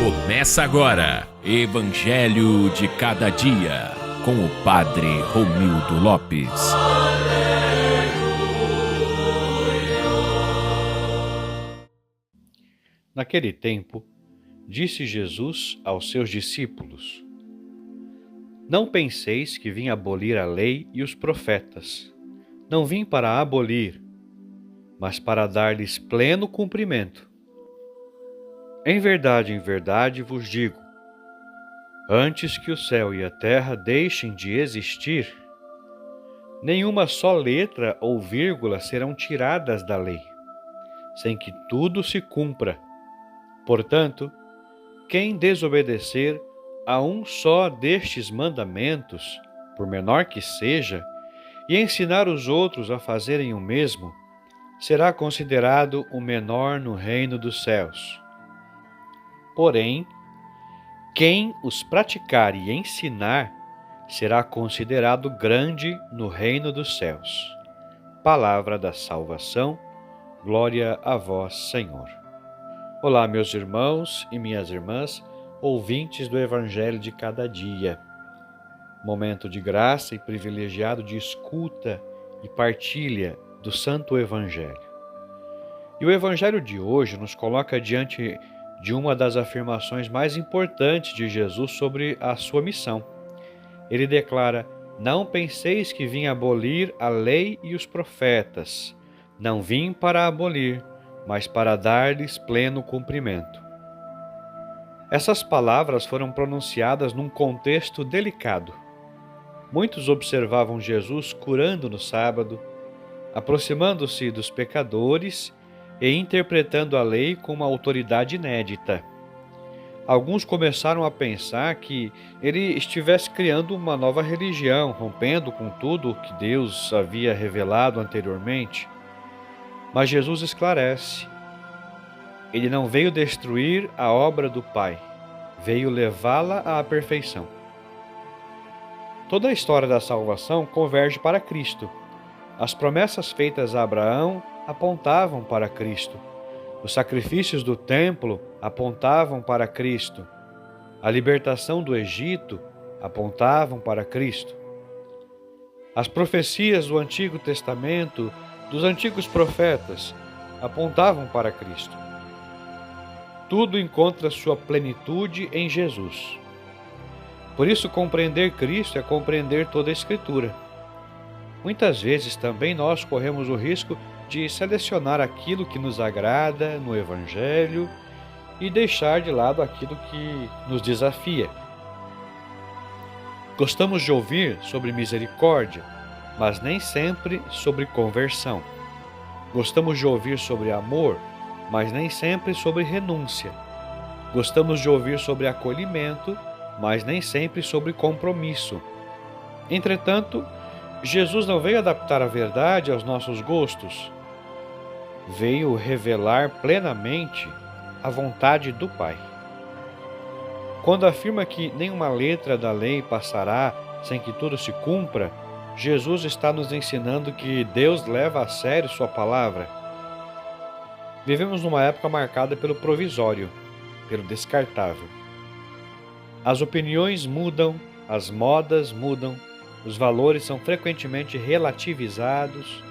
Começa agora, Evangelho de Cada Dia, com o Padre Romildo Lopes. Naquele tempo, disse Jesus aos seus discípulos: Não penseis que vim abolir a lei e os profetas. Não vim para abolir, mas para dar-lhes pleno cumprimento. Em verdade vos digo, antes que o céu e a terra deixem de existir, nenhuma só letra ou vírgula serão tiradas da lei, sem que tudo se cumpra. Portanto, quem desobedecer a um só destes mandamentos, por menor que seja, e ensinar os outros a fazerem o mesmo, será considerado o menor no reino dos céus. Porém, quem os praticar e ensinar será considerado grande no reino dos céus. Palavra da salvação, glória a vós, Senhor. Olá, meus irmãos e minhas irmãs, ouvintes do Evangelho de Cada Dia. Momento de graça e privilegiado de escuta e partilha do Santo Evangelho. E o Evangelho de hoje nos coloca diante de uma das afirmações mais importantes de Jesus sobre a sua missão. Ele declara: Não penseis que vim abolir a lei e os profetas. Não vim para abolir, mas para dar-lhes pleno cumprimento. Essas palavras foram pronunciadas num contexto delicado. Muitos observavam Jesus curando no sábado, aproximando-se dos pecadores e interpretando a lei com uma autoridade inédita. Alguns começaram a pensar que ele estivesse criando uma nova religião, rompendo com tudo o que Deus havia revelado anteriormente. Mas Jesus esclarece: Ele não veio destruir a obra do Pai, veio levá-la à perfeição. Toda a história da salvação converge para Cristo. As promessas feitas a Abraão apontavam para Cristo. Os sacrifícios do templo apontavam para Cristo. A libertação do Egito apontavam para Cristo. As profecias do Antigo Testamento, dos antigos profetas, apontavam para Cristo. Tudo encontra sua plenitude em Jesus. Por isso, compreender Cristo é compreender toda a Escritura. Muitas vezes também nós corremos o risco de selecionar aquilo que nos agrada no Evangelho e deixar de lado aquilo que nos desafia. Gostamos de ouvir sobre misericórdia, mas nem sempre sobre conversão. Gostamos de ouvir sobre amor, mas nem sempre sobre renúncia. Gostamos de ouvir sobre acolhimento, mas nem sempre sobre compromisso. Entretanto, Jesus não veio adaptar a verdade aos nossos gostos. Veio revelar plenamente a vontade do Pai. Quando afirma que nenhuma letra da lei passará sem que tudo se cumpra, Jesus está nos ensinando que Deus leva a sério sua palavra. Vivemos numa época marcada pelo provisório, pelo descartável. As opiniões mudam, as modas mudam, os valores são frequentemente relativizados,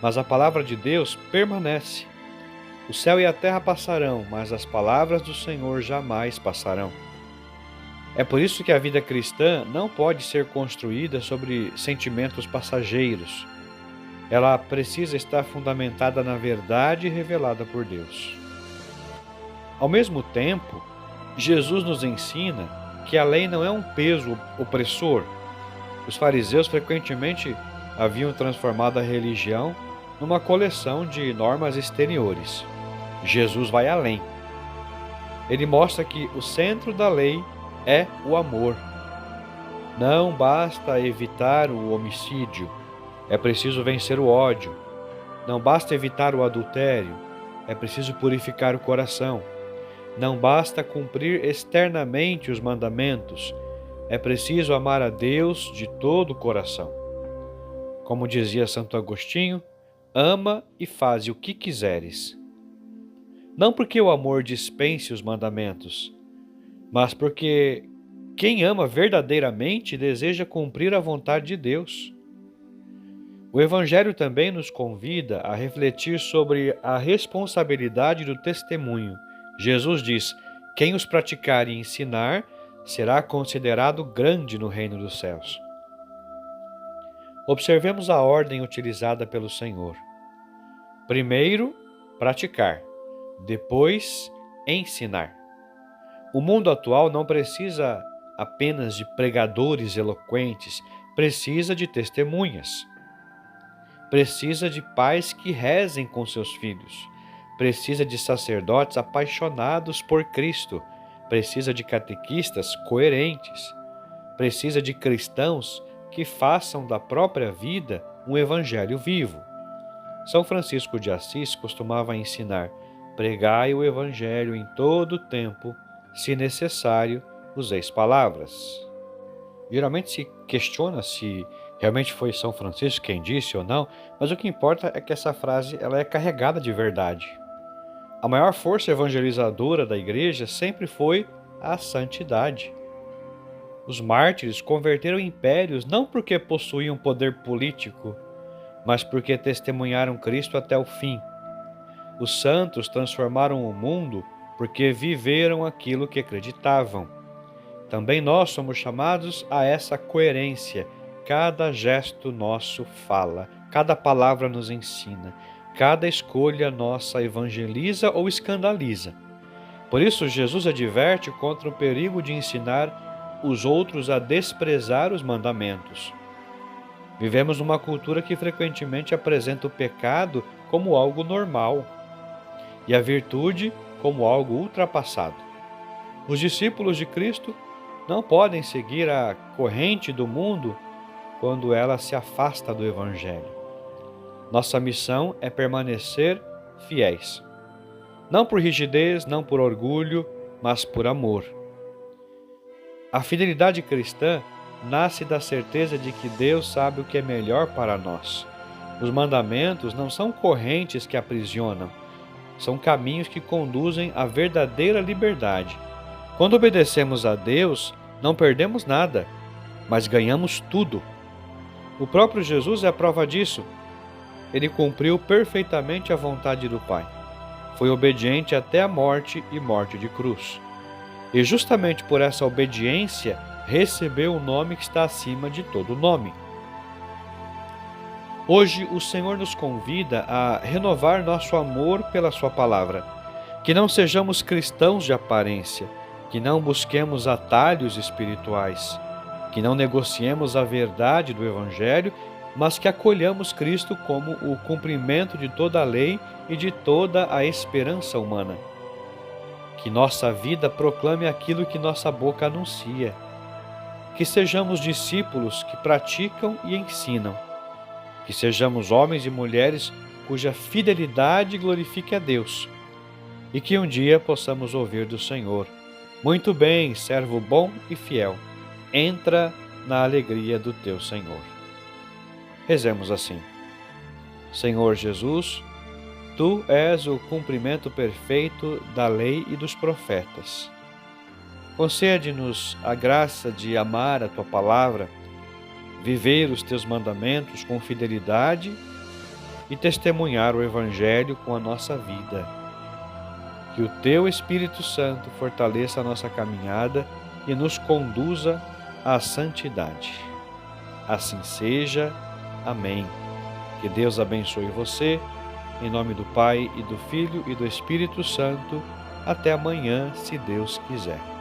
mas a palavra de Deus permanece. O céu e a terra passarão, mas as palavras do Senhor jamais passarão. É por isso que a vida cristã não pode ser construída sobre sentimentos passageiros. Ela precisa estar fundamentada na verdade revelada por Deus. Ao mesmo tempo, Jesus nos ensina que a lei não é um peso opressor. Os fariseus frequentemente haviam transformado a religião numa coleção de normas exteriores. Jesus vai além. Ele mostra que o centro da lei é o amor. Não basta evitar o homicídio, é preciso vencer o ódio. Não basta evitar o adultério, é preciso purificar o coração. Não basta cumprir externamente os mandamentos, é preciso amar a Deus de todo o coração. Como dizia Santo Agostinho, ama e faze o que quiseres. Não porque o amor dispense os mandamentos, mas porque quem ama verdadeiramente deseja cumprir a vontade de Deus. O Evangelho também nos convida a refletir sobre a responsabilidade do testemunho. Jesus diz: quem os praticar e ensinar será considerado grande no reino dos céus. Observemos a ordem utilizada pelo Senhor. Primeiro, praticar. Depois, ensinar. O mundo atual não precisa apenas de pregadores eloquentes, precisa de testemunhas. Precisa de pais que rezem com seus filhos. Precisa de sacerdotes apaixonados por Cristo. Precisa de catequistas coerentes. Precisa de cristãos que façam da própria vida um evangelho vivo. São Francisco de Assis costumava ensinar: pregai o evangelho em todo o tempo, se necessário, useis palavras. Geralmente se questiona se realmente foi São Francisco quem disse ou não, mas o que importa é que essa frase ela é carregada de verdade. A maior força evangelizadora da Igreja sempre foi a santidade. Os mártires converteram impérios não porque possuíam poder político, mas porque testemunharam Cristo até o fim. Os santos transformaram o mundo porque viveram aquilo que acreditavam. Também nós somos chamados a essa coerência. Cada gesto nosso fala, cada palavra nos ensina, cada escolha nossa evangeliza ou escandaliza. Por isso, Jesus adverte contra o perigo de ensinar os outros a desprezar os mandamentos. Vivemos numa cultura que frequentemente apresenta o pecado como algo normal e a virtude como algo ultrapassado. Os discípulos de Cristo não podem seguir a corrente do mundo quando ela se afasta do Evangelho. Nossa missão é permanecer fiéis. Não por rigidez, não por orgulho, mas por amor. A fidelidade cristã nasce da certeza de que Deus sabe o que é melhor para nós. Os mandamentos não são correntes que aprisionam, são caminhos que conduzem à verdadeira liberdade. Quando obedecemos a Deus, não perdemos nada, mas ganhamos tudo. O próprio Jesus é a prova disso. Ele cumpriu perfeitamente a vontade do Pai. Foi obediente até a morte e morte de cruz. E justamente por essa obediência, recebeu o nome que está acima de todo nome. Hoje, o Senhor nos convida a renovar nosso amor pela sua palavra. Que não sejamos cristãos de aparência, que não busquemos atalhos espirituais, que não negociemos a verdade do Evangelho, mas que acolhamos Cristo como o cumprimento de toda a lei e de toda a esperança humana. Que nossa vida proclame aquilo que nossa boca anuncia. Que sejamos discípulos que praticam e ensinam. Que sejamos homens e mulheres cuja fidelidade glorifique a Deus. E que um dia possamos ouvir do Senhor: muito bem, servo bom e fiel, entra na alegria do teu Senhor. Rezemos assim: Senhor Jesus, Tu és o cumprimento perfeito da lei e dos profetas. Concede-nos a graça de amar a Tua palavra, viver os Teus mandamentos com fidelidade e testemunhar o Evangelho com a nossa vida. Que o Teu Espírito Santo fortaleça a nossa caminhada e nos conduza à santidade. Assim seja. Amém. Que Deus abençoe você. Em nome do Pai, e do Filho, e do Espírito Santo. Até amanhã, se Deus quiser.